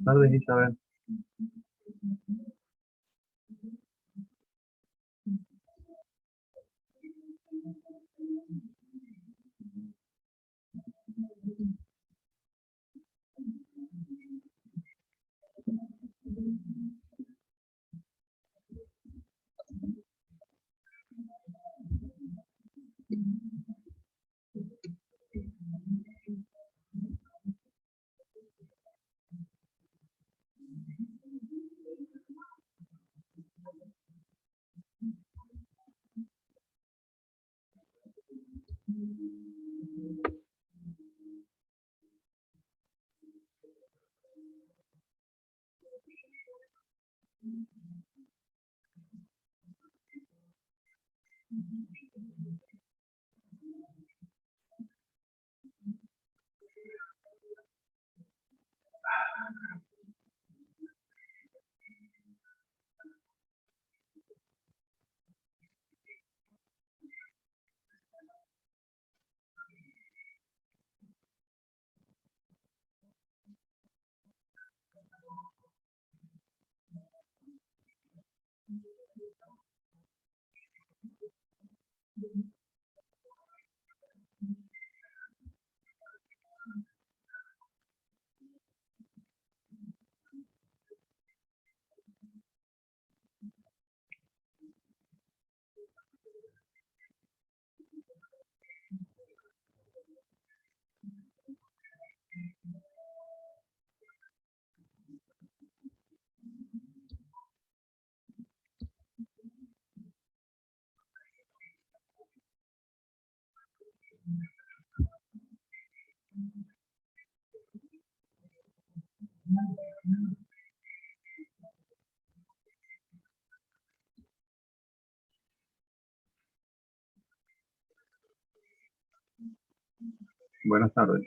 Buenas tardes, Isabel. Buenas tardes.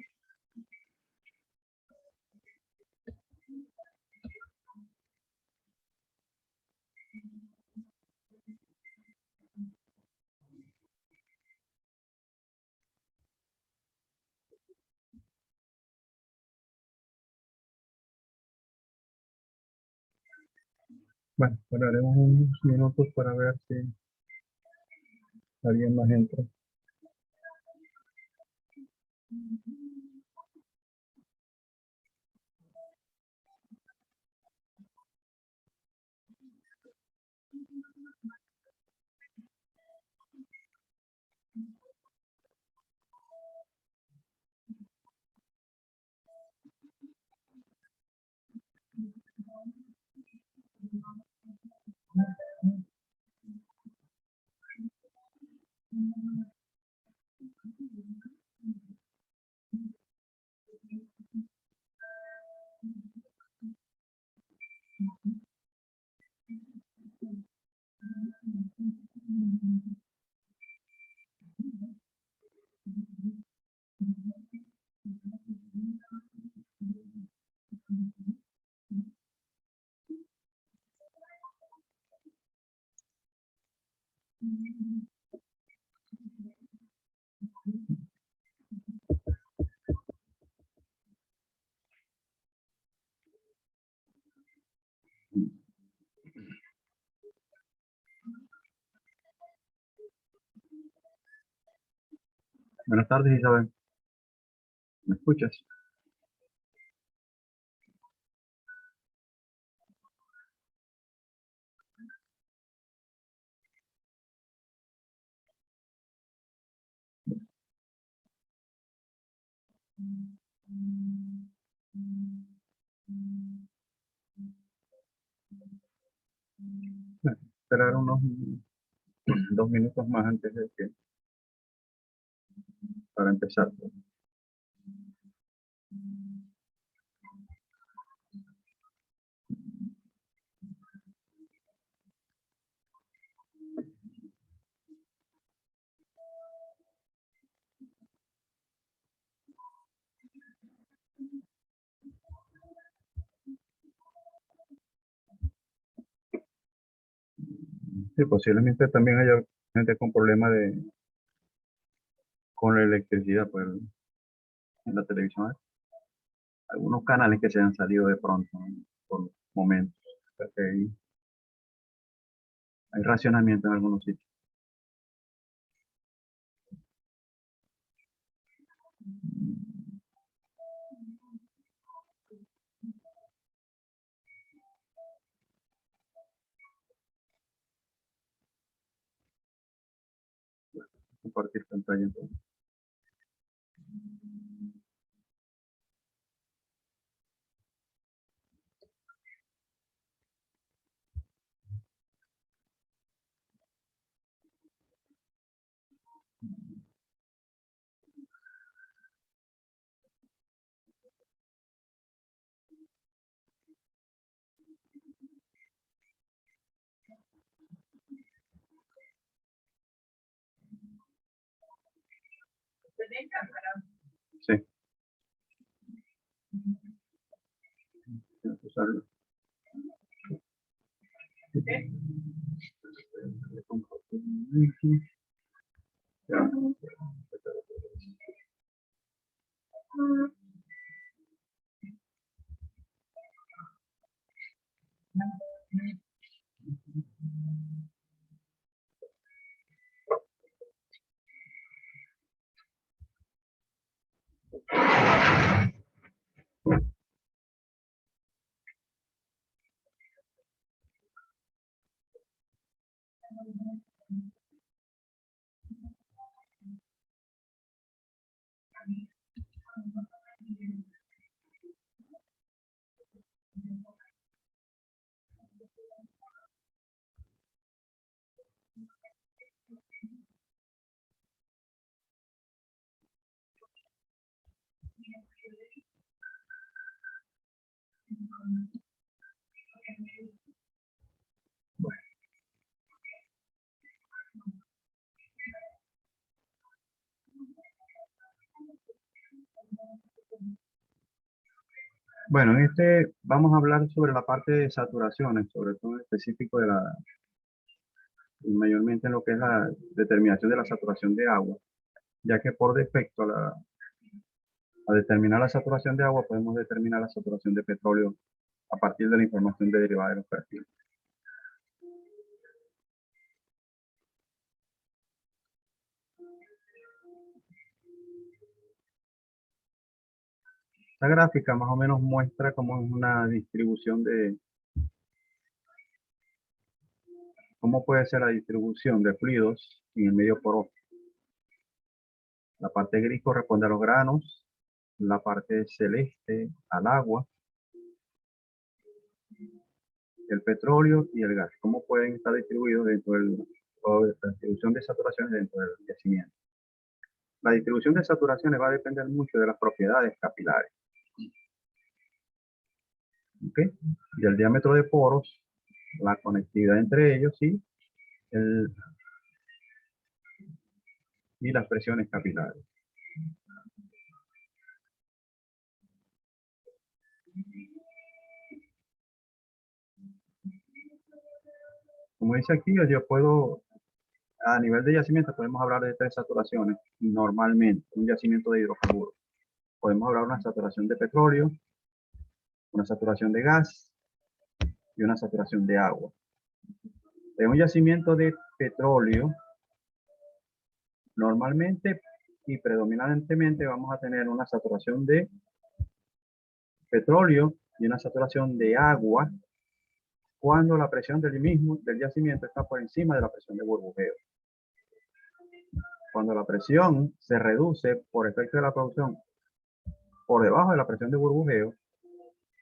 Bueno, esperaremos unos minutos para ver si alguien más entra. Buenas tardes, Isabel. ¿Me escuchas? Bueno, esperar unos 2 minutos más antes de que para empezar. Sí, posiblemente también haya gente con problemas con la electricidad, pues, en la televisión. algunos canales que se han salido de pronto, ¿no? Por momentos. Porque hay racionamiento en algunos sitios. Compartir pantalla entonces. Sí. Tienes que usarlo. Ya. Bueno, en este vamos a hablar sobre la parte de saturaciones, sobre todo en específico y mayormente en lo que es la determinación de la saturación de agua, ya que por defecto a determinar la saturación de agua podemos determinar la saturación de petróleo a partir de la información derivada de los perfiles. Esta gráfica más o menos muestra cómo es una distribución cómo puede ser la distribución de fluidos en el medio poroso. La parte gris corresponde a los granos, la parte celeste al agua, el petróleo y el gas. ¿Cómo pueden estar distribuidos dentro de la distribución de saturaciones dentro del yacimiento? La distribución de saturaciones va a depender mucho de las propiedades capilares. ¿Okay? Y el diámetro de poros, la conectividad entre ellos y las presiones capilares. Como dice aquí, yo puedo, a nivel de yacimiento podemos hablar de 3 saturaciones normalmente, un yacimiento de hidrocarburos. Podemos hablar de una saturación de petróleo, una saturación de gas y una saturación de agua. En un yacimiento de petróleo, normalmente y predominantemente vamos a tener una saturación de petróleo y una saturación de agua cuando la presión del yacimiento está por encima de la presión de burbujeo. Cuando la presión se reduce por efecto de la producción por debajo de la presión de burbujeo,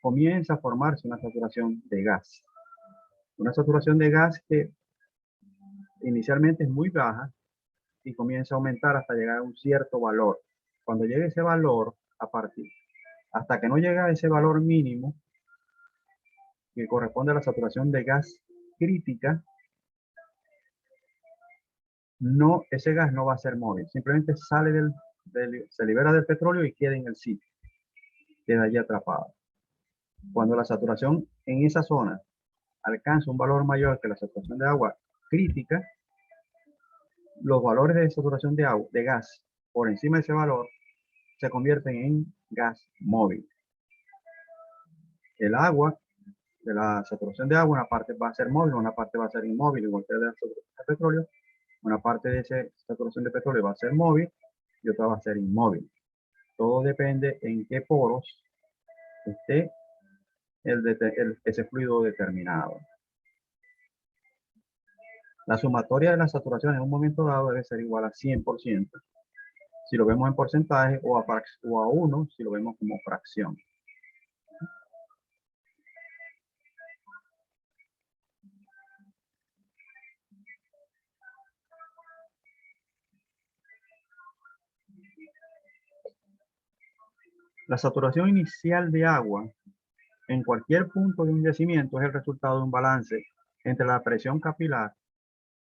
comienza a formarse una saturación de gas. Una saturación de gas que inicialmente es muy baja y comienza a aumentar hasta llegar a un cierto valor. Cuando llegue ese valor, hasta que no llega a ese valor mínimo, que corresponde a la saturación de gas crítica, ese gas no va a ser móvil, simplemente se libera del petróleo y queda en el sitio, queda allí atrapado. Cuando la saturación en esa zona alcanza un valor mayor que la saturación de agua crítica, los valores de saturación de gas por encima de ese valor se convierten en gas móvil. el agua, de la saturación de agua, una parte va a ser móvil, una parte va a ser inmóvil, igual que de la saturación de petróleo. Una parte de esa saturación de petróleo va a ser móvil y otra va a ser inmóvil. Todo depende en qué poros esté ese fluido determinado. La sumatoria de la saturación en un momento dado debe ser igual a 100%, si lo vemos en porcentaje, o a 1 si lo vemos como fracción. La saturación inicial de agua en cualquier punto de un yacimiento es el resultado de un balance entre la presión capilar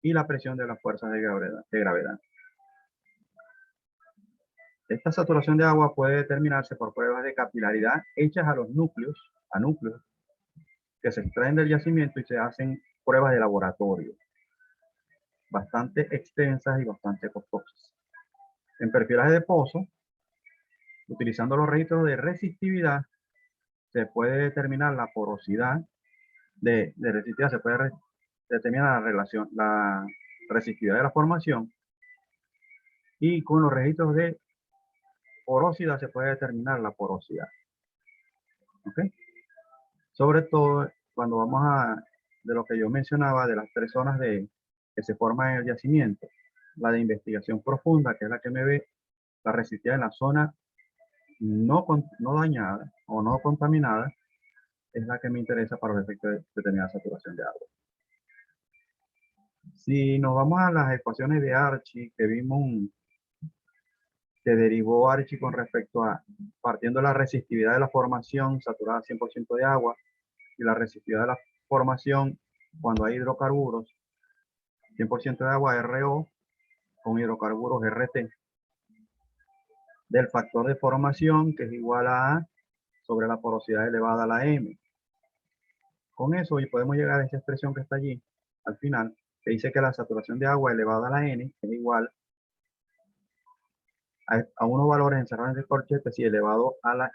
y la presión de las fuerzas de gravedad. Esta saturación de agua puede determinarse por pruebas de capilaridad hechas a núcleos que se extraen del yacimiento y se hacen pruebas de laboratorio, bastante extensas y bastante costosas. En perfilaje de pozo, utilizando los registros de resistividad, se puede determinar la porosidad de resistividad, se puede determinar la resistividad de la formación, y con los registros de porosidad se puede determinar la porosidad. ¿Okay? Sobre todo cuando vamos de lo que yo mencionaba, de las 3 zonas que se forman en el yacimiento, la de investigación profunda, que es la que me ve la resistividad en la zona no dañada o no contaminada, es la que me interesa para los efectos de determinada saturación de agua. Si nos vamos a las ecuaciones de Archie que vimos, que derivó Archie con respecto a partiendo de la resistividad de la formación saturada 100% de agua y la resistividad de la formación cuando hay hidrocarburos 100% de agua RO con hidrocarburos RT, del factor de formación, que es igual a A sobre la porosidad elevada a la M. Con eso y podemos llegar a esa expresión que está allí al final, que dice que la saturación de agua elevada a la N es igual a unos valores encerrados en el corchete si elevado a la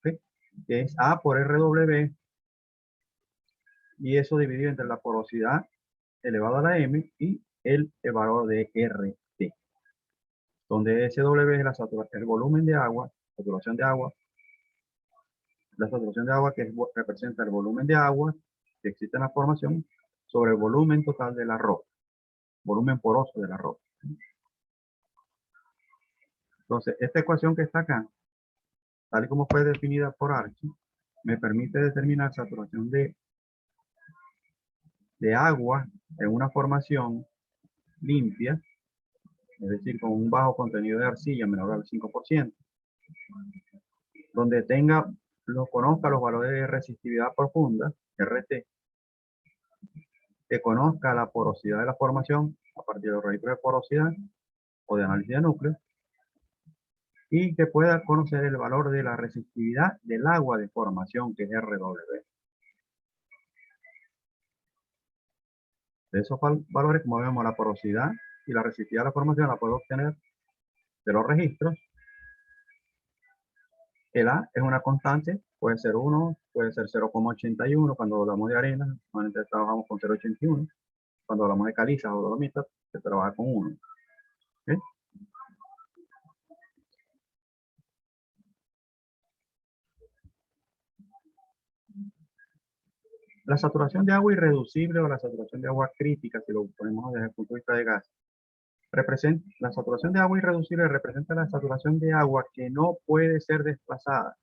¿sí? Que es A por RW, y eso dividido entre la porosidad elevado a la M y el valor de RT, donde SW es el volumen de agua, saturación de agua, la saturación de agua que representa el volumen de agua que existe en la formación sobre el volumen total de la roca, volumen poroso de la roca. Entonces, esta ecuación que está acá, tal y como fue definida por Archie, me permite determinar saturación de agua en una formación limpia, es decir, con un bajo contenido de arcilla menor al 5%, donde conozca los valores de resistividad profunda, RT, que conozca la porosidad de la formación a partir de los registros de porosidad o de análisis de núcleos, y que pueda conocer el valor de la resistividad del agua de formación, que es RW. De esos valores, como vemos, la porosidad y la resistividad de la formación la puedo obtener de los registros. El A es una constante, puede ser 1, puede ser 0,81. Cuando hablamos de arena, normalmente trabajamos con 0,81. Cuando hablamos de calizas o dolomitas, se trabaja con 1. ¿Okay? La saturación de agua irreducible o la saturación de agua crítica, si lo ponemos desde el punto de vista de gas, la saturación de agua irreducible representa la saturación de agua que no puede ser desplazada.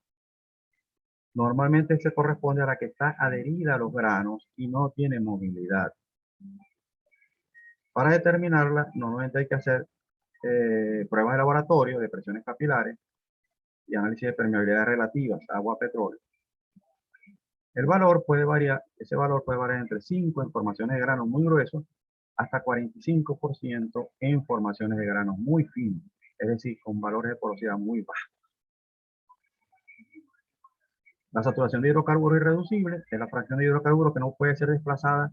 Normalmente se corresponde a la que está adherida a los granos y no tiene movilidad. Para determinarla, normalmente hay que hacer pruebas de laboratorio de presiones capilares y análisis de permeabilidades relativas, agua-petróleo. Ese valor puede variar entre 5 en formaciones de granos muy gruesos hasta 45% en formaciones de granos muy finos, es decir, con valores de porosidad muy bajos. La saturación de hidrocarburos irreducible es la fracción de hidrocarburos que no puede ser desplazada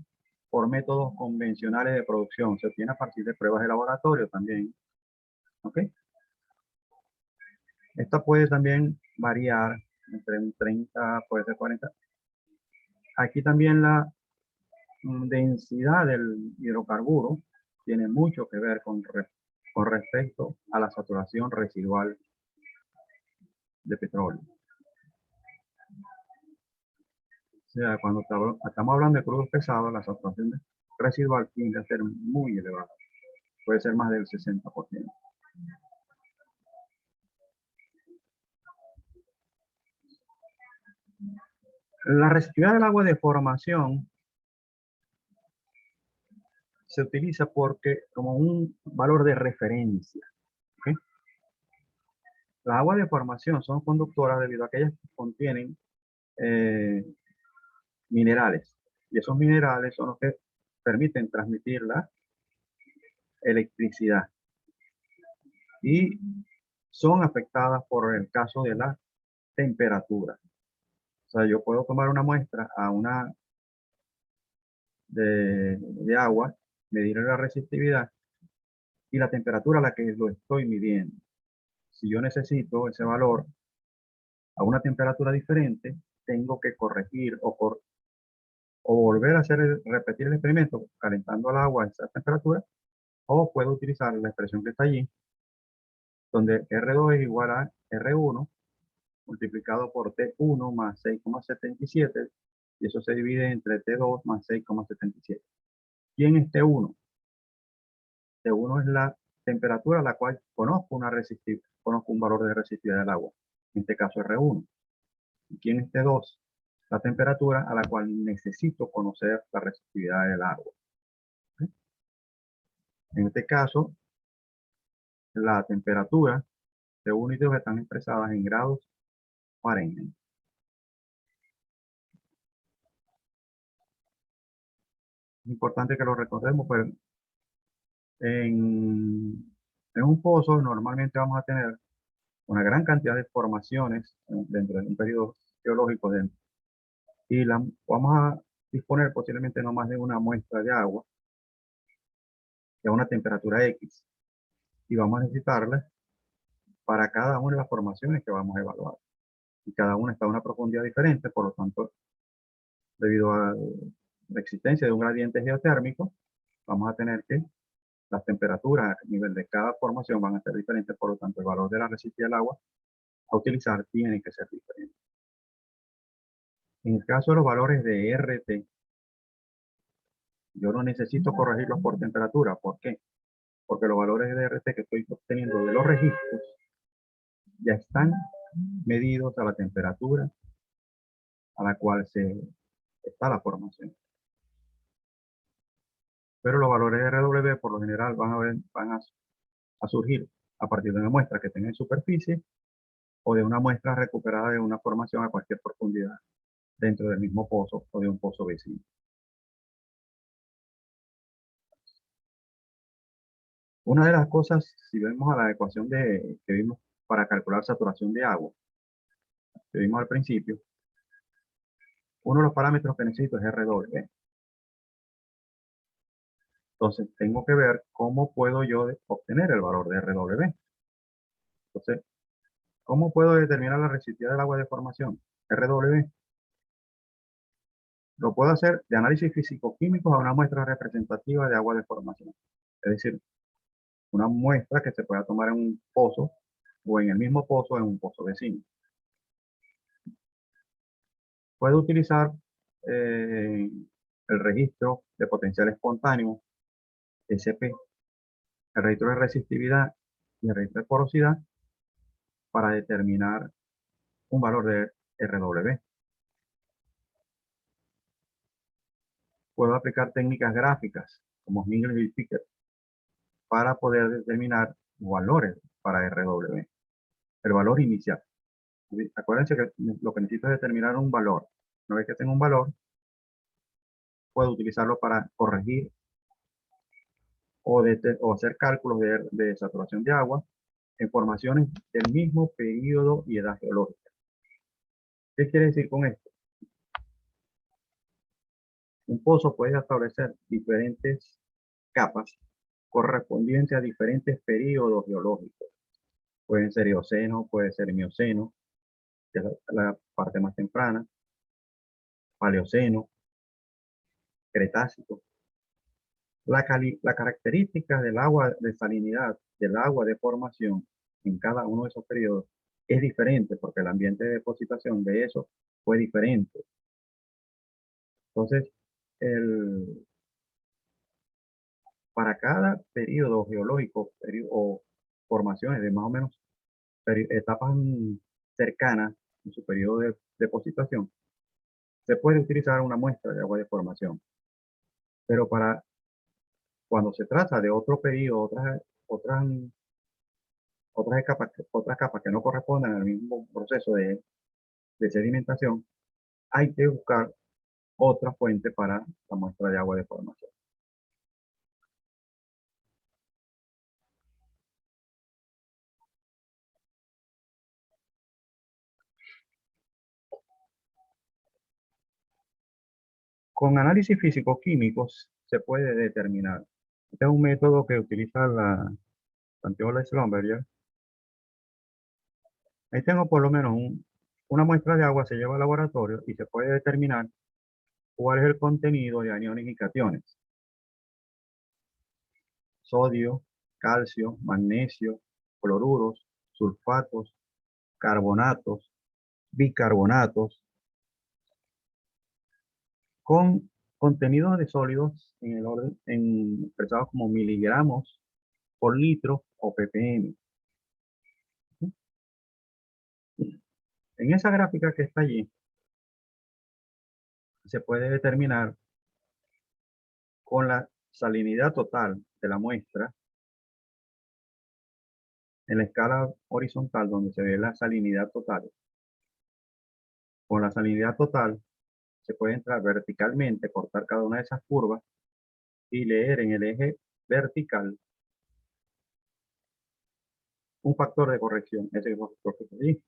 por métodos convencionales de producción. Se obtiene a partir de pruebas de laboratorio también. ¿Ok? Esta puede también variar entre un 30, puede ser 40. Aquí también la densidad del hidrocarburo tiene mucho que ver con respecto a la saturación residual de petróleo. O sea, cuando estamos hablando de crudos pesados, la saturación residual tiende a ser muy elevada. Puede ser más del 60%. La resistividad del agua de formación se utiliza como un valor de referencia. ¿Okay? Las aguas de formación son conductoras debido a que ellas contienen minerales. Y esos minerales son los que permiten transmitir la electricidad. Y son afectadas por el caso de la temperatura. O sea, yo puedo tomar una muestra de agua, medir la resistividad y la temperatura a la que lo estoy midiendo. Si yo necesito ese valor a una temperatura diferente, tengo que corregir o volver a repetir el experimento calentando el agua a esa temperatura, o puedo utilizar la expresión que está allí, donde R2 es igual a R1 multiplicado por T1 más 6,77, y eso se divide entre T2 más 6,77. ¿Quién es T1? T1 es la temperatura a la cual conozco un valor de resistividad del agua, en este caso R1. ¿Y quién es T2? La temperatura a la cual necesito conocer la resistividad del agua. ¿Sí? En este caso, la temperatura T1 y T2 están expresadas en grados Fahrenheit. Es importante que lo recordemos, pues en un pozo normalmente vamos a tener una gran cantidad de formaciones dentro de un periodo geológico y vamos a disponer posiblemente no más de una muestra de agua a una temperatura X, y vamos a necesitarla para cada una de las formaciones que vamos a evaluar. Y cada una está a una profundidad diferente, por lo tanto, debido a la existencia de un gradiente geotérmico, vamos a tener que las temperaturas a nivel de cada formación van a ser diferentes, por lo tanto, el valor de la resistividad del agua a utilizar tiene que ser diferente. En el caso de los valores de RT, yo no necesito corregirlos por temperatura. ¿Por qué? Porque los valores de RT que estoy obteniendo de los registros ya están medidos a la temperatura a la cual está la formación. Pero los valores de RW por lo general van a surgir a partir de una muestra que tenga en superficie o de una muestra recuperada de una formación a cualquier profundidad dentro del mismo pozo o de un pozo vecino. Una de las cosas, si vemos a la ecuación que vimos para calcular saturación de agua, que vimos al principio, uno de los parámetros que necesito es RW. Entonces, tengo que ver cómo puedo yo obtener el valor de RW. Entonces, ¿cómo puedo determinar la resistividad del agua de formación? RW. Lo puedo hacer de análisis físico-químicos a una muestra representativa de agua de formación. Es decir, una muestra que se pueda tomar en un pozo o en el mismo pozo en un pozo vecino. Puedo utilizar el registro de potencial espontáneo, SP, el registro de resistividad y el registro de porosidad para determinar un valor de RW. Puedo aplicar técnicas gráficas como Mingle y Pickett para poder determinar valores para RW, el valor inicial. Acuérdense que lo que necesito es determinar un valor. Una vez que tengo un valor, puedo utilizarlo para corregir o hacer cálculos de saturación de agua en formaciones del mismo periodo y edad geológica. ¿Qué quiere decir con esto? Un pozo puede establecer diferentes capas correspondientes a diferentes periodos geológicos. Pueden ser eoceno, puede ser mioceno, que es la parte más temprana, Paleoceno, Cretácico. La característica del agua de salinidad, del agua de formación en cada uno de esos periodos es diferente porque el ambiente de depositación de eso fue diferente. Entonces, para cada periodo geológico o formaciones de más o menos etapas cercanas en su periodo de depositación, se puede utilizar una muestra de agua de formación. Pero para cuando se trata de otro periodo, otras capas que no corresponden al mismo proceso de sedimentación, hay que buscar otra fuente para la muestra de agua de formación. Con análisis físico-químicos se puede determinar. Este es un método que utiliza la Santiago Schlumberger. Ahí tengo por lo menos una muestra de agua, se lleva al laboratorio y se puede determinar cuál es el contenido de aniones y cationes. Sodio, calcio, magnesio, cloruros, sulfatos, carbonatos, bicarbonatos, con contenidos de sólidos en el orden, expresados como miligramos por litro o ppm. En esa gráfica que está allí, se puede determinar con la salinidad total de la muestra en la escala horizontal donde se ve la salinidad total. Con la salinidad total se puede entrar verticalmente, cortar cada una de esas curvas y leer en el eje vertical un factor de corrección, ese factor que está allí.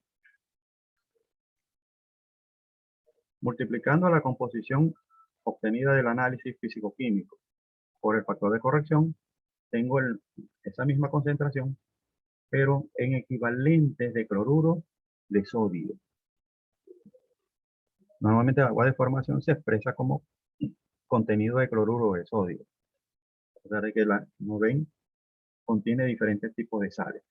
Multiplicando la composición obtenida del análisis físico-químico por el factor de corrección, tengo esa misma concentración, pero en equivalentes de cloruro de sodio. Normalmente el agua de formación se expresa como contenido de cloruro de sodio. A pesar de que como ven, contiene diferentes tipos de sales.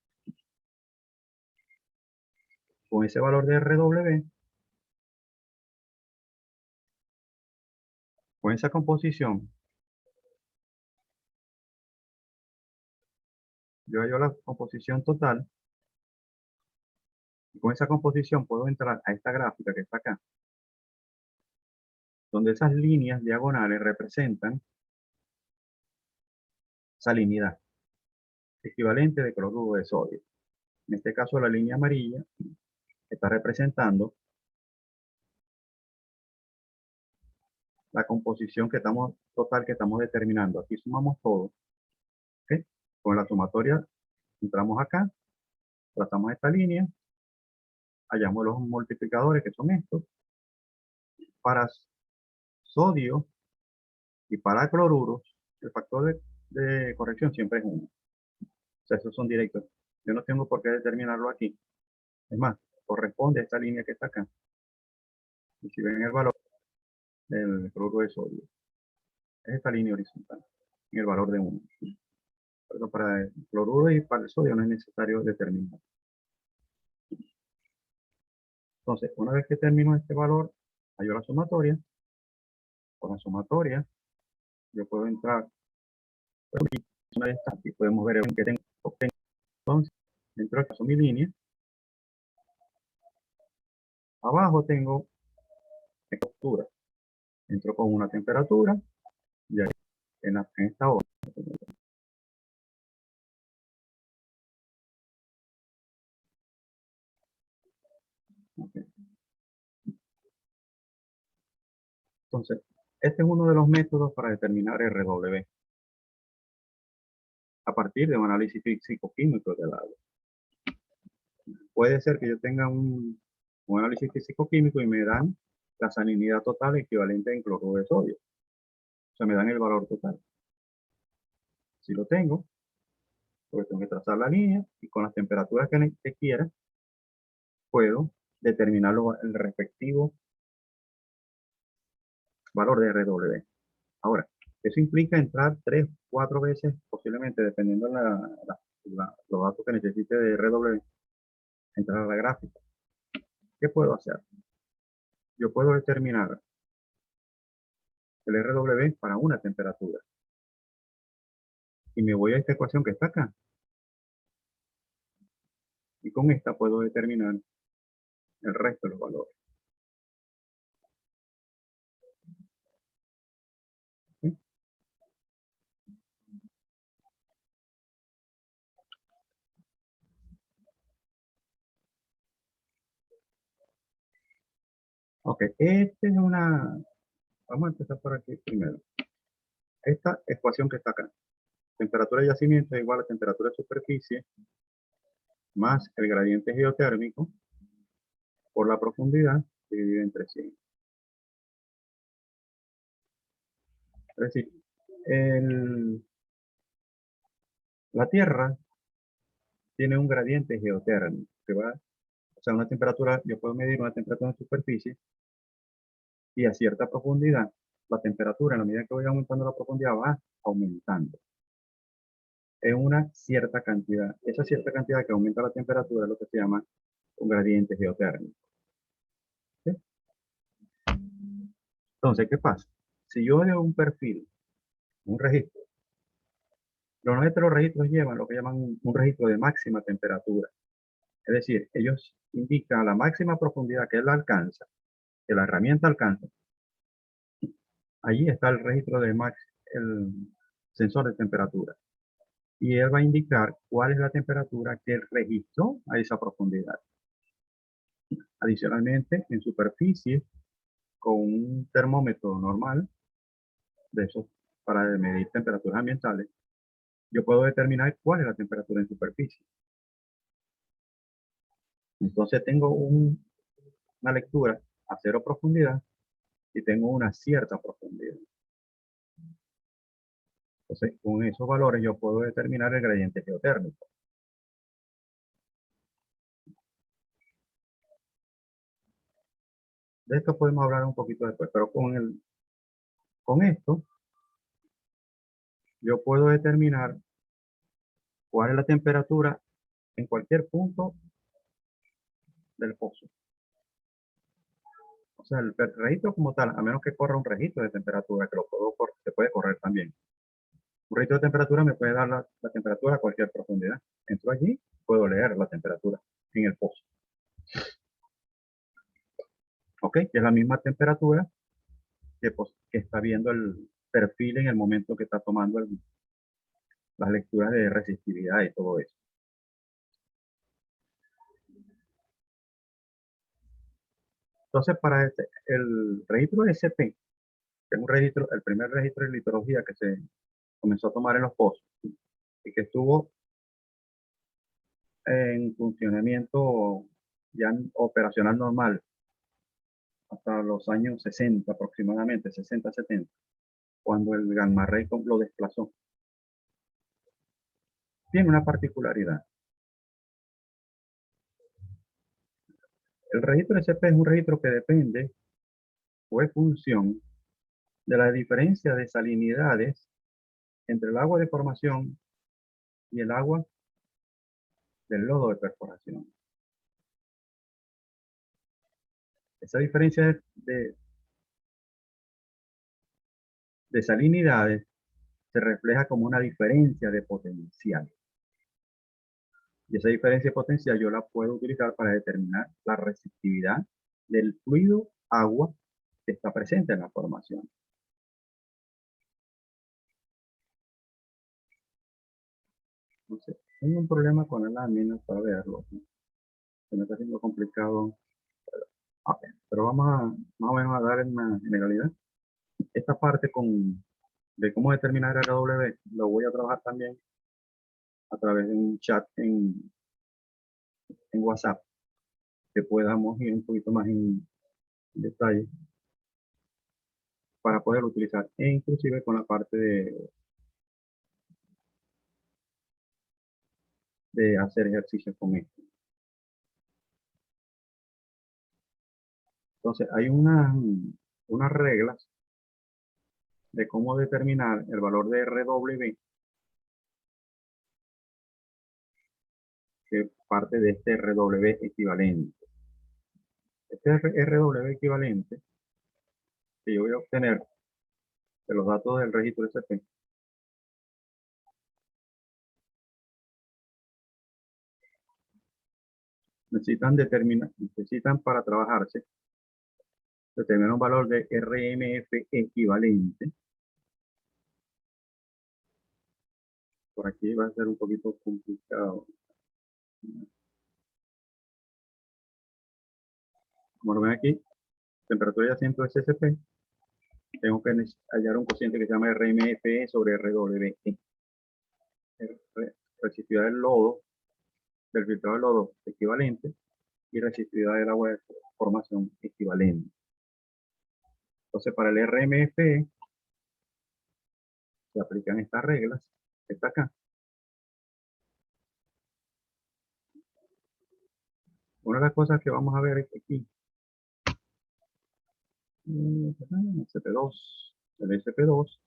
Con ese valor de RW, con esa composición, yo hallo la composición total y con esa composición puedo entrar a esta gráfica que está acá, donde esas líneas diagonales representan salinidad, equivalente de cloruro de sodio. En este caso, la línea amarilla está representando la composición total que estamos determinando. Aquí sumamos todo. ¿Okay? Con la sumatoria entramos acá, trazamos esta línea, hallamos los multiplicadores que son estos. Para sodio y para cloruros, el factor de corrección siempre es 1. O sea, esos son directos. Yo no tengo por qué determinarlo aquí. Es más, corresponde a esta línea que está acá. Y si ven el valor del cloruro de sodio, es esta línea horizontal, en el valor de 1. Pero para el cloruro y para el sodio no es necesario determinar. Entonces, una vez que termino este valor, hallo la sumatoria. Con la sumatoria, yo puedo entrar una de estas y podemos ver en qué tengo. Entonces, dentro de esta son mi línea. Abajo tengo temperatura. Entro con una temperatura y ahí, en esta hora. Okay. Entonces, este es uno de los métodos para determinar RW a partir de un análisis físico-químico del agua. Puede ser que yo tenga un análisis físico-químico y me dan la salinidad total equivalente en cloruro de sodio. O sea, me dan el valor total. Si lo tengo, pues tengo que trazar la línea y con las temperaturas que quiera, puedo determinar el respectivo valor de RW. Ahora, eso implica entrar 3, 4 veces, posiblemente, dependiendo de los datos que necesite de RW, entrar a la gráfica. ¿Qué puedo hacer? Yo puedo determinar el RW para una temperatura. Y me voy a esta ecuación que está acá. Y con esta puedo determinar el resto de los valores. ¿Sí? Ok, vamos a empezar por aquí primero. Esta ecuación que está acá. Temperatura de yacimiento es igual a temperatura de superficie más el gradiente geotérmico por la profundidad dividido entre 100. Es decir, la Tierra tiene un gradiente geotérmico que va, o sea, una temperatura, yo puedo medir una temperatura en superficie y a cierta profundidad, la temperatura, en la medida que voy aumentando la profundidad, va aumentando en una cierta cantidad. Esa cierta cantidad que aumenta la temperatura es lo que se llama un gradiente geotérmico. ¿Sí? Entonces, ¿qué pasa? Si yo hago un perfil, un registro, normalmente los registros llevan lo que llaman un registro de máxima temperatura. Es decir, ellos indican la máxima profundidad que él alcanza, que la herramienta alcanza. Allí está el registro de el sensor de temperatura. Y él va a indicar cuál es la temperatura que él registró a esa profundidad. Adicionalmente, en superficie, con un termómetro normal, de esos para medir temperaturas ambientales, yo puedo determinar cuál es la temperatura en superficie. Entonces tengo una lectura a cero profundidad y tengo una cierta profundidad. Entonces, con esos valores yo puedo determinar el gradiente geotérmico. De esto podemos hablar un poquito después, pero con esto yo puedo determinar cuál es la temperatura en cualquier punto del pozo. O sea, el registro como tal, a menos que corra un registro de temperatura, que se puede correr también. Un registro de temperatura me puede dar la temperatura a cualquier profundidad. Entro allí, puedo leer la temperatura en el pozo. ¿Ok? Que es la misma temperatura que está viendo el perfil en el momento que está tomando las lecturas de resistividad y todo eso. Entonces, para el registro SP, que es el primer registro de litología que se comenzó a tomar en los pozos y que estuvo en funcionamiento ya operacional normal hasta los años 60 aproximadamente, 60-70, cuando el gamma ray lo desplazó. Tiene una particularidad. El registro SP es un registro que depende o es función de la diferencia de salinidades entre el agua de formación y el agua del lodo de perforación. Esa diferencia de salinidades se refleja como una diferencia de potencial. Y esa diferencia de potencial yo la puedo utilizar para determinar la resistividad del fluido agua que está presente en la formación. Entonces, tengo un problema con la lámina para verlo. Se me está haciendo complicado. Okay. Pero vamos a más o menos a dar una generalidad. Esta parte de cómo determinar el RW lo voy a trabajar también a través de un chat en WhatsApp, que podamos ir un poquito más en detalle para poder utilizar, e inclusive con la parte de hacer ejercicios con esto. Entonces, hay unas reglas de cómo determinar el valor de RW, que parte de este RW equivalente. Este RW equivalente que yo voy a obtener de los datos del registro SP necesitan para trabajarse determinar un valor de RMF equivalente. Por aquí va a ser un poquito complicado. Como lo ven aquí, temperatura y asiento SSP, tengo que hallar un cociente que se llama RMFE sobre RWE. Resistividad del lodo, del filtrado del lodo equivalente y resistividad del agua de formación equivalente. Entonces, para el RMFE se aplican estas reglas, está acá. Una de las cosas que vamos a ver aquí, SP2, el SP2,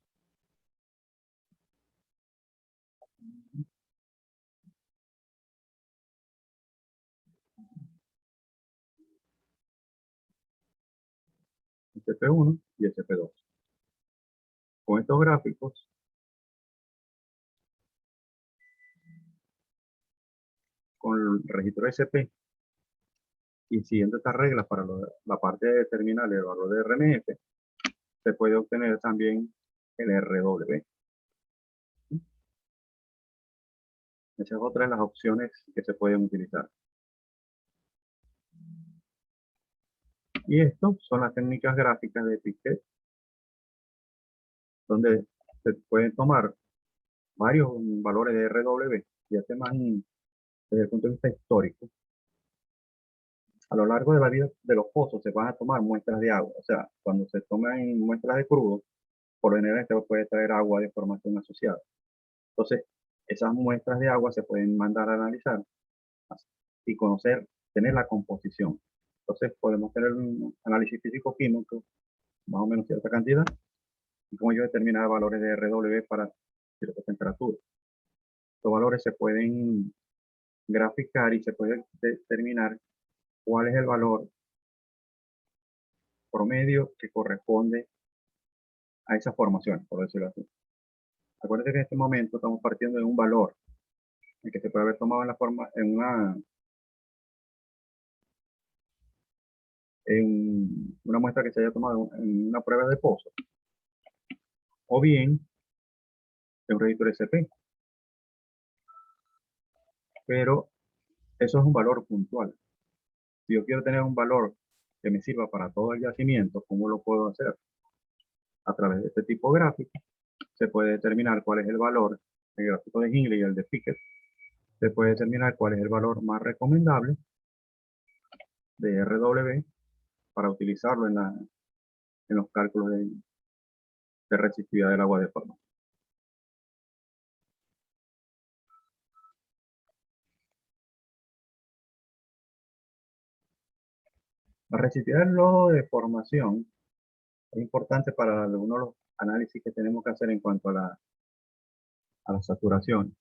SP1 y SP2. Con estos gráficos, con el registro SP y siguiendo estas reglas para la parte de determinar el valor de RMF, se puede obtener también el RW. Esa es otra de las opciones que se pueden utilizar. Y esto son las técnicas gráficas de Piquet, donde se pueden tomar varios valores de RW y además desde el punto de vista histórico. A lo largo de la vida de los pozos se van a tomar muestras de agua. O sea, cuando se toman muestras de crudo, por lo general esto puede traer agua de formación asociada. Entonces, esas muestras de agua se pueden mandar a analizar y conocer, tener la composición. Entonces, podemos tener un análisis físico-químico, más o menos cierta cantidad, y como yo determinar valores de RW para cierta temperatura. Los valores se pueden graficar y se puede determinar cuál es el valor promedio que corresponde a esa formación, por decirlo así. Acuérdense que en este momento estamos partiendo de un valor el que se puede haber tomado en la forma, en una muestra que se haya tomado en una prueba de pozo, o bien de un registro SP. Pero eso es un valor puntual. Si yo quiero tener un valor que me sirva para todo el yacimiento, ¿cómo lo puedo hacer? A través de este tipo gráfico se puede determinar cuál es el valor, el gráfico de Hingley y el de Pickett, se puede determinar cuál es el valor más recomendable de RW para utilizarlo en los cálculos de resistividad del agua de forma. La resistividad del lodo de formación es importante para algunos de los análisis que tenemos que hacer en cuanto a la saturación.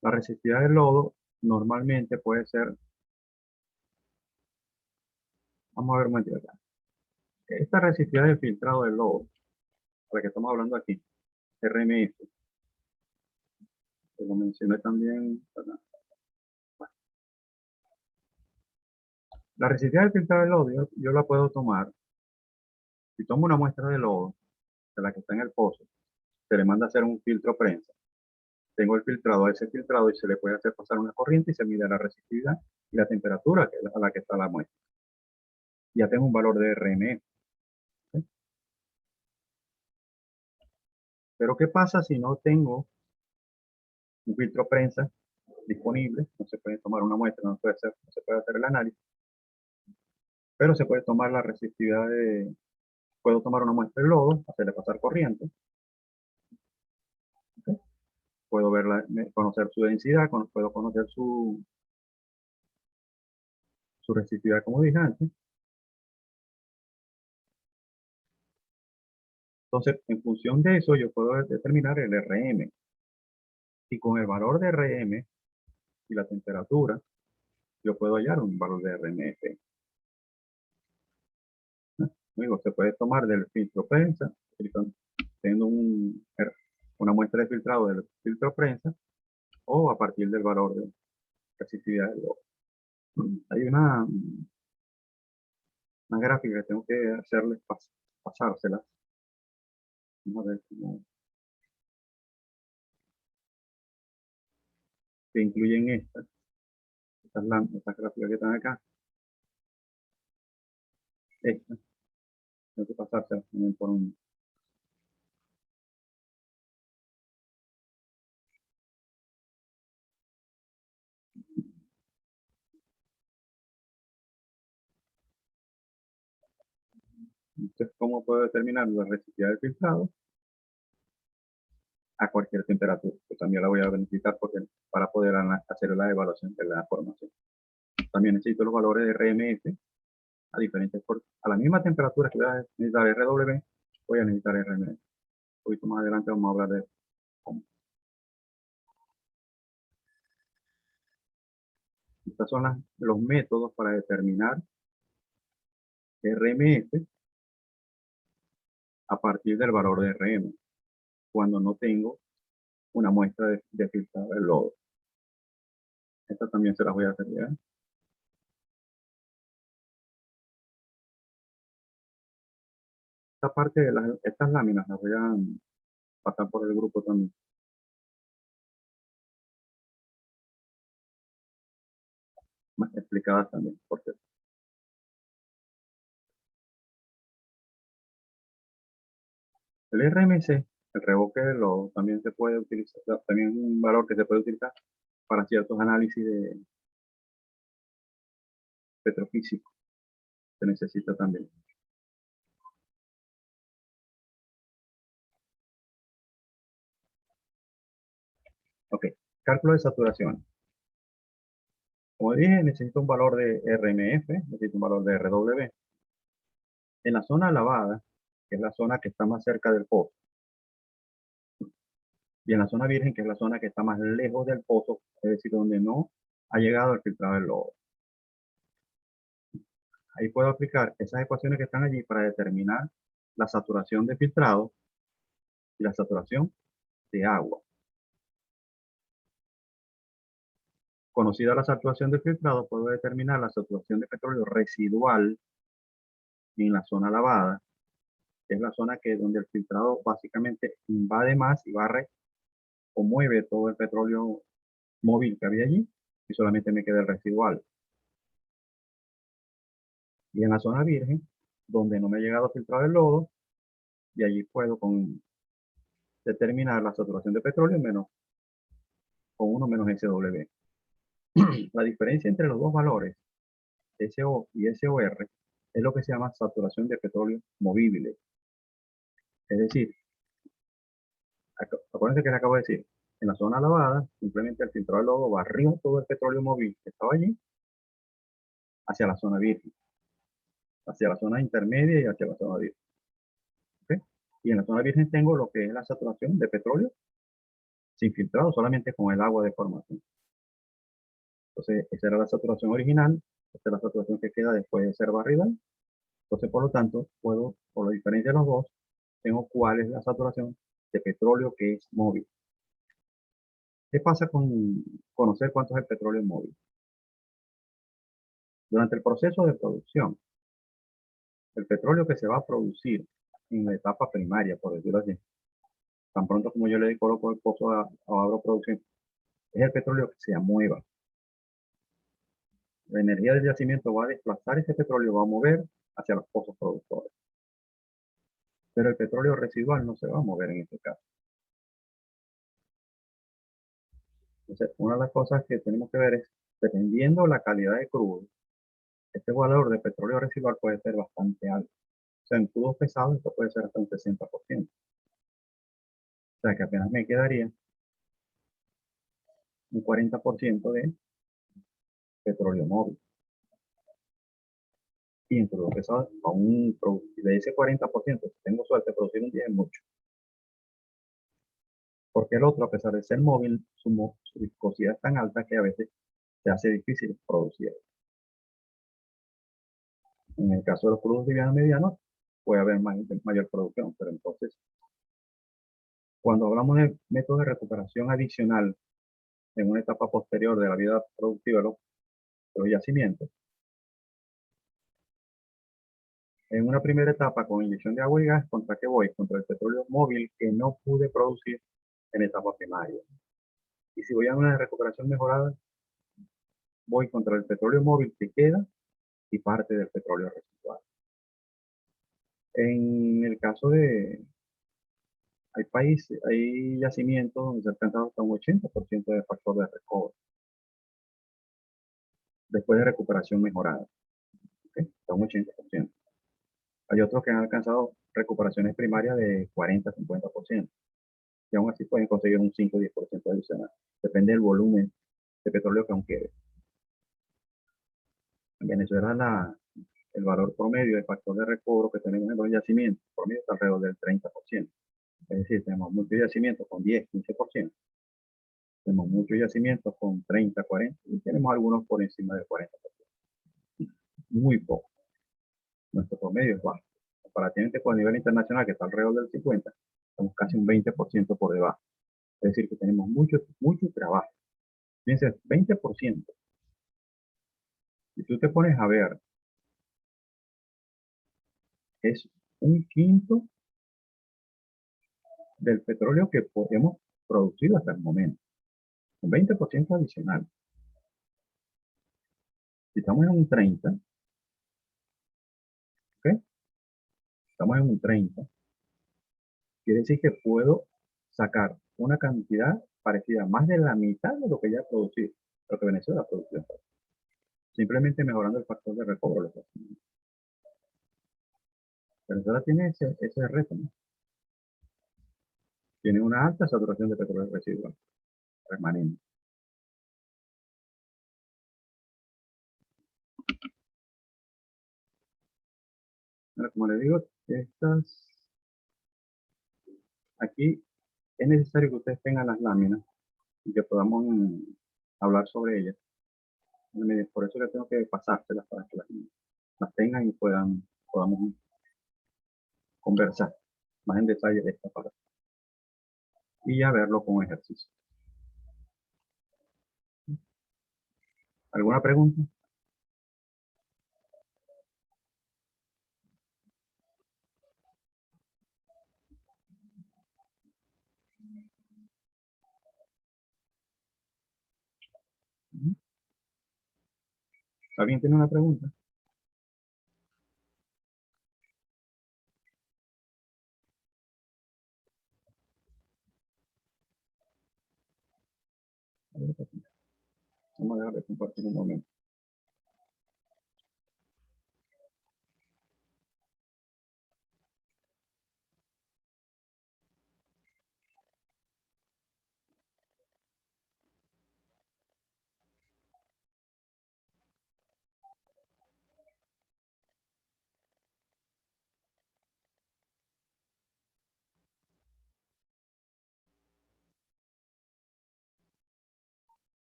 La resistividad del lodo normalmente puede ser, vamos a ver un momento acá. Esta resistividad del filtrado del lodo, la que estamos hablando aquí, RMF, que lo mencioné también, ¿verdad? Bueno, la resistividad del filtrado del lodo yo la puedo tomar, si tomo una muestra de lodo, de la que está en el pozo, se le manda a hacer un filtro prensa. Tengo el filtrado a ese filtrado y se le puede hacer pasar una corriente y se mide la resistividad y la temperatura a la que está la muestra. Ya tengo un valor de RMF. ¿Sí? Pero ¿qué pasa si no tengo un filtro prensa disponible? No se puede tomar una muestra, no se puede hacer el análisis, pero se puede tomar la resistividad puedo tomar una muestra de lodo, hacerle pasar corriente, ¿okay? Puedo conocer su densidad, puedo conocer su resistividad, como dije antes, Entonces, en función de eso, yo puedo determinar el RM. Y con el valor de RM y la temperatura, yo puedo hallar un valor de RMF. Luego, se puede tomar del filtro prensa, teniendo una muestra de filtrado del filtro prensa, o a partir del valor de resistividad del lodo. Hay una gráfica que tengo que hacerles pasárselas. Vamos a ver que incluyen estas gráficas que están acá. Estas, tengo que pasárselas también por un. Entonces, ¿cómo puedo determinar la resistividad del filtrado? A cualquier temperatura. Yo también la voy a necesitar para poder hacer la evaluación de la formación. También necesito los valores de RMF a la misma temperatura que voy a necesitar RW, voy a necesitar RMF. Un poquito más adelante vamos a hablar de cómo. Estos son los métodos para determinar RMF a partir del valor de RM, cuando no tengo una muestra de filtrado del lodo. Esta también se las voy a hacer ya. Esta parte de estas láminas las voy a pasar por el grupo también. Más explicadas también, por cierto. El RMC, el revoque de lodo, también se puede utilizar, también es un valor que se puede utilizar para ciertos análisis de petrofísico. Se necesita también. Ok, cálculo de saturación. Como dije, necesito un valor de RMF, necesito un valor de RW. En la zona lavada, que es la zona que está más cerca del pozo, y en la zona virgen, que es la zona que está más lejos del pozo, es decir, donde no ha llegado el filtrado del lodo. Ahí puedo aplicar esas ecuaciones que están allí para determinar la saturación de filtrado y la saturación de agua. Conocida la saturación de filtrado, puedo determinar la saturación de petróleo residual en la zona lavada, que es la zona donde el filtrado básicamente invade más y barre o mueve todo el petróleo móvil que había allí y solamente me queda el residual. Y en la zona virgen, donde no me ha llegado filtrado el lodo, y allí puedo determinar la saturación de petróleo con 1 menos SW. La diferencia entre los dos valores, SO y SOR, es lo que se llama saturación de petróleo movible. Es decir, acuérdense que les acabo de decir, en la zona lavada, simplemente el filtro de lodo barrió todo el petróleo móvil que estaba allí hacia la zona virgen, hacia la zona intermedia y hacia la zona virgen. ¿Okay? Y en la zona virgen tengo lo que es la saturación de petróleo sin filtrado, solamente con el agua de formación. Entonces, esa era la saturación original, esta es la saturación que queda después de ser barrida. Entonces, por lo tanto, por la diferencia de los dos, tengo cuál es la saturación de petróleo que es móvil. ¿Qué pasa con conocer cuánto es el petróleo móvil? Durante el proceso de producción, el petróleo que se va a producir en la etapa primaria, por decirlo así, tan pronto como yo le coloco el pozo o abro producción, es el petróleo que se mueva. La energía del yacimiento va a desplazar ese petróleo, va a mover hacia los pozos productores. Pero el petróleo residual no se va a mover en este caso. Entonces, una de las cosas que tenemos que ver es, dependiendo la calidad de crudo, este valor de petróleo residual puede ser bastante alto. O sea, en crudos pesados esto puede ser hasta un 60%. O sea, que apenas me quedaría un 40% de petróleo móvil. y introduzco eso a un de ese 40%, si tengo suerte de producir un día es mucho. Porque el otro, a pesar de ser móvil, su viscosidad es tan alta que a veces se hace difícil producir. En el caso de los productos livianos medianos, puede haber mayor producción, pero entonces, cuando hablamos de métodos de recuperación adicional en una etapa posterior de la vida productiva de los yacimientos, en una primera etapa con inyección de agua y gas, ¿contra qué voy? Contra el petróleo móvil que no pude producir en etapa primaria. Y si voy a una recuperación mejorada, voy contra el petróleo móvil que queda y parte del petróleo residual. En el caso de, hay países, hay yacimientos donde se ha alcanzado hasta un 80% de factor de recobro después de recuperación mejorada, ¿okay? Hasta un 80%. Hay otros que han alcanzado recuperaciones primarias de 40-50%, y aún así pueden conseguir un 5-10% adicional. Depende del volumen de petróleo que aún quede. En Venezuela el valor promedio de factor de recobro que tenemos en los yacimientos promedio está alrededor del 30%. Es decir, tenemos muchos yacimientos con 10-15%, tenemos muchos yacimientos con 30-40% y tenemos algunos por encima del 40%. Muy poco. Nuestro promedio es bajo. Comparativamente con el nivel internacional, que está alrededor del 50%, estamos casi un 20% por debajo. Es decir, que tenemos mucho trabajo. Fíjense, 20%. Si tú te pones a ver, es un quinto del petróleo que hemos producido hasta el momento. Un 20% adicional. Si estamos en un 30, ¿ok? Estamos en un 30, quiere decir que puedo sacar una cantidad parecida a más de la mitad de lo que ya he producido, lo que Venezuela ha producido. Simplemente mejorando el factor de recobro. Venezuela tiene ese reto, ¿no? Tiene una alta saturación de petróleo residual permanente. Ahora, como les digo, aquí es necesario que ustedes tengan las láminas y que podamos hablar sobre ellas. Por eso que tengo que pasárselas para que las tengan y podamos conversar más en detalle de esta parte y ya verlo como ejercicio. ¿Alguna pregunta? ¿Alguien tiene una pregunta? A ver, vamos a dejar de compartir un momento.